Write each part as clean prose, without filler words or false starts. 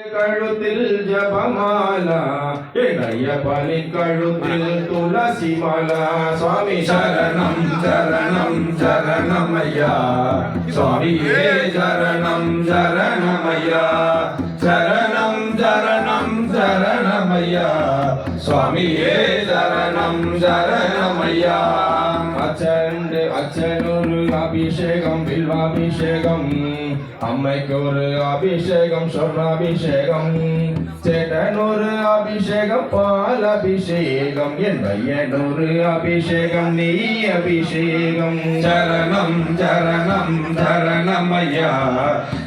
கழுத்தில் ஜபமாலா இளையப்பனின் கழுத்தில் துளசி மாலா சுவாமி சரணம் சரணம் சரணமையா சுவாமியே சரணம் சரணமையா சரணம் சரணம் சரணமையா சுவாமியே சரணம் சரணமையா அச்சனொரு அபிஷேகம் வில்வாபிஷேகம் அம்மைக்கு ஒரு அபிஷேகம் சொர்ணாபிஷேகம் சேட்டனொரு அபிஷேகம் பால் அபிஷேகம் என் பையனொரு அபிஷேகம் நீ அபிஷேகம் சரணம் சரணம் சரணமையா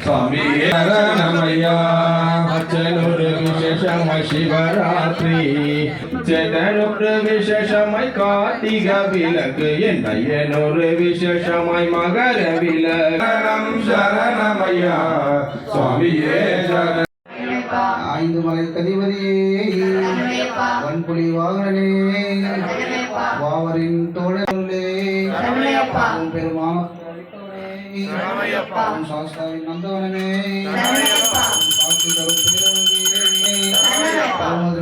சுவாமி சரணமையா அச்சனொரு விசேஷமாய் சிவராத்திரி சேட்டனொரு விசேஷமாய் கார்த்திக விளக்கு என் பையனொரு விசேஷமாய் மகர விளக்கு சரணமையா சுவாமியே சரண ஐந்து மலை கதிபதியே வன்புலி வாகனே வாவரின் தோழே பெருமான் சாஸ்தாவின் நந்தவனே சாட்சி கருப்பு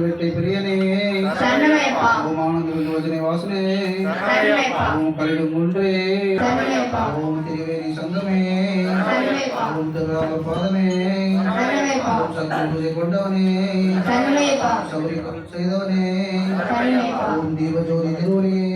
வேட்டை பிரியனே ஓமானந்த யோஜனை வாசனே ஓம் கலிடும் ஒன்றே ஓம் திருவேணி சந்தமே ஓம் திருராமர் பாதமே ஓம் சக்தி பூஜை கொண்டவனே சௌரி செய்தவனே ஓம் தீபஜோதி திருவடியே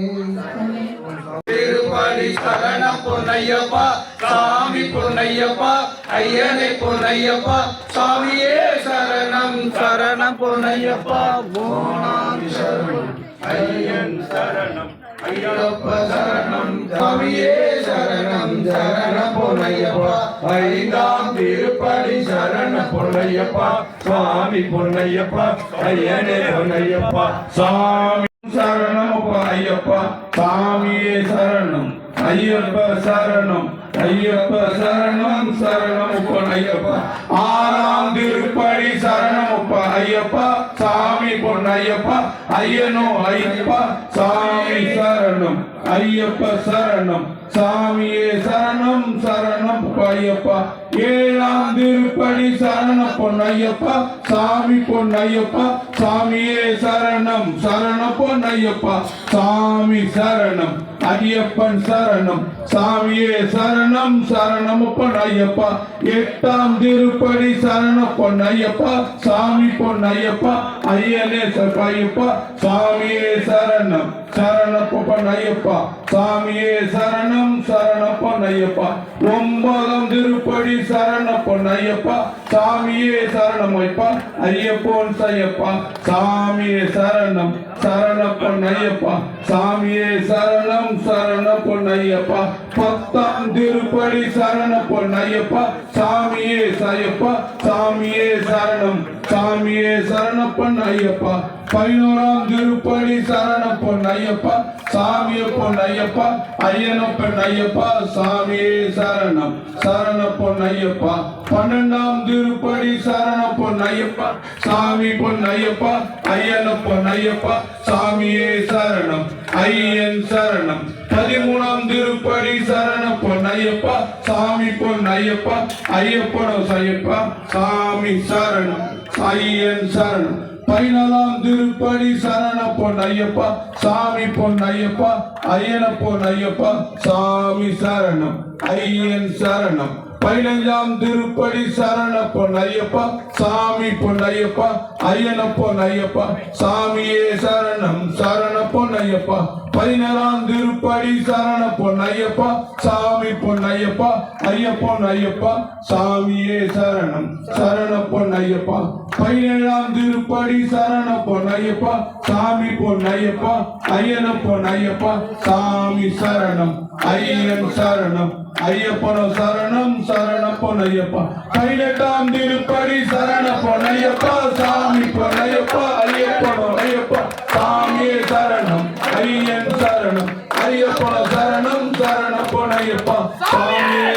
திருப்பதி சரண பொன்னையப்பா சாமி பொன்னையப்பா ஐயனை பொன்னையப்பா சாமியே சரணம் சரணம் பொன்னையப்பா ஓனாமி சரணம் ஐயன் சரணம் ஐயப்ப சரணம் சாமியே சரணம் சரண பொன்னையப்பா ஐந்தாம் திருப்பதி சரண பொன்னையப்பா சுவாமி பொன்னையப்பா ஐயனே பொன்னையப்பா சாமி சரணம் ஐயப்பா சாமியே சரணம் ஐயப்ப சரணம் ஐயப்ப சரணம் சரணம் ஐயப்பா ஆறாம் திருப்படி சரணம் ஐயப்பா சாமி பொன்னையப்பா ஐயனோ ஐயப்பா சாமி சரணம் ஐயப்ப சரணம் சாமியே சரணம் சரணம் ஐயப்பா ஏழாம் திருப்படி சரண பொன்னையப்பா சாமி பொன்னையப்பா சாமியே சரணம் சரண பொன்னையப்பா சாமி சரணம் ஐயப்பன் சரணம் சாமியே சரணம் சரணம் பொன்னையப்பா எட்டாம் திருப்படி சரண பொன்னையப்பா சாமி பொன்னையப்பா ஐயனே ஐயப்பா சாமியே சரணம் சரண பொன்னையப்பா சாமியே சரணம் சரண பொன்னையப்பா ஒன்பதாம் திருப்படி சரண பொன்னையப்பா சாமியே சரணம் ஐயப்பா ஐயப்போன் சையப்பா சாமியே சரணம் சரண பொன்னையப்பா சாமியே சரணம் சரண பொன்னையப்பா பத்தாம் திருப்படி சரண பொன்னையப்பா சாமியே சையப்பா சாமியே சரணம் சாமியே சரண பொன்னையப்பா பதினோராம் திருப்படி சரண பொன்னையப்பா சாமிய பொன்னையப்பா ஐயன பொன்னையப்பா சாமியே சரணம் சரண பொன்னையப்பா பன்னெண்டாம் திருப்படி சரண பொன்னையப்பா சாமி பொன்னையப்பா ஐயன பொன்னையப்பா சாமியே சரணம் ஐயன் சரணம் பதிமூணாம் திருப்படி சரண பொன்னையப்பா சாமி பொன்னையப்பா ஐயப்பனோ சையப்பா சாமி சரணம் ஐயன் சரணம் பதினாலாம் திருப்படி சரண பொன்னையப்பா சாமி பொன்னையப்பா ஐயன பொன்னையப்பா சாமி சரணம் ஐயன் சரணம் பதினைஞ்சாம் திருப்படி சரண பொன்னையப்பா சாமி பொன்னையப்பா ஐயன பொன்னையப்பா சாமியே சரணம் சரண பொன்னையப்பா பதினேழாம் திருப்படி சரண பொன்னையப்பா சாமி பொன்னையப்பா ஐயப்பன் ஐயப்பா சாமியே சரணம் சரண பொன்னையப்பா பதினேழாம் திருப்படி சரண பொன்னையப்பா சாமி பொன்னையப்பா ஐயன பொன்னையப்பா சாமி சரணம் ஐயன் சரணம் ஐயப்பனோ சரணம் சரண பொன்னையப்பா பதினெட்டாம் திருப்படி சரண பொன்னையப்பா சாமி பொன்னையப்பா ஐயப்பனோ ஐயப்பா சாமியே சரணம் ஐயன் சரணம் ஐயப்பனோ சரணம் சரண பொன்னையப்பா சாமியே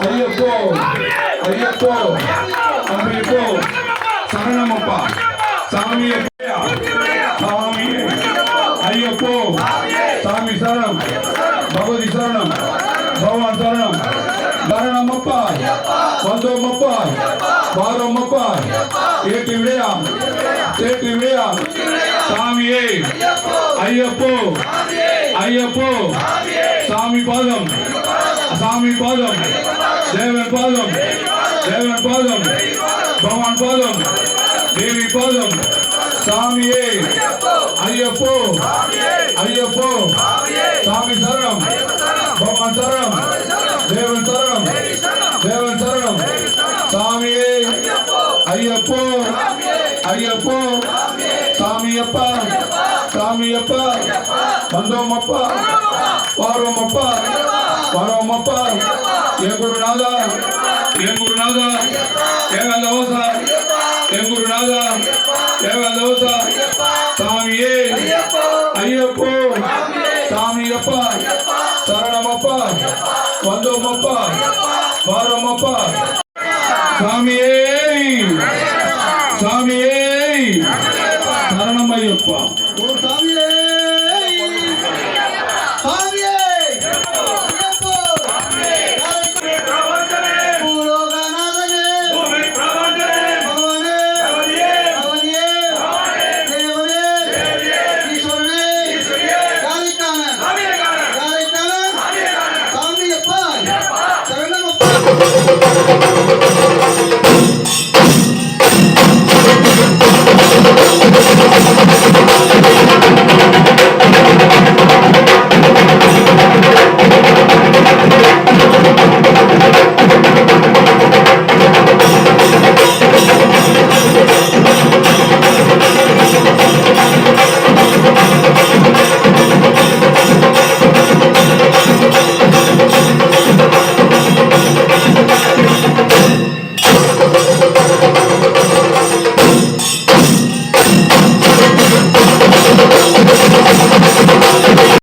ஐயப்போ ஐயப்போ அம்பிப்போ சரணமப்பா சாமியே சாமியே ஐயப்போ சாமி சரணம் பகவதி சரணம் பகவான் சரணம் சரணமப்பா வந்தோமப்பா வாரோமப்பா ஏற்றி விடையா தேற்றி விடையா சாமியே ஐயப்போ ஐயப்போ சாமி பாதம் சாமி பாதம் தேவன் பாதம் தேவன் பாதம் பகவான் பாதம் தேவி பாதம் சாமியே ஐயப்போ ஐயப்போ சாமி சரணம் பகவான் சரணம் தேவன் சரணம் தேவன் சரணம் சாமியே ஐயப்போ ஐயப்போ சாமியப்பா சாமியப்பா வந்தோமப்பா வாரோமப்பா வாரோமப்பா என் குருநாதா என் குருநாதா ஏகாந்தவசா என் குருநாதா ஏகாந்தவசா சாமியே ஐயப்போ சாமியப்பா சரணமப்பா வந்தோமப்பா வாரோமப்பா சாமியே சாமியே சரணம் ஐயப்பா ஓ சாமியே சாமியே ஐயப்போ பூலோகநாதனே பகவானே அவனியே தேவனே ஈஸ்வரனே காளிக்கான சாமியப்பா சரணமப்பா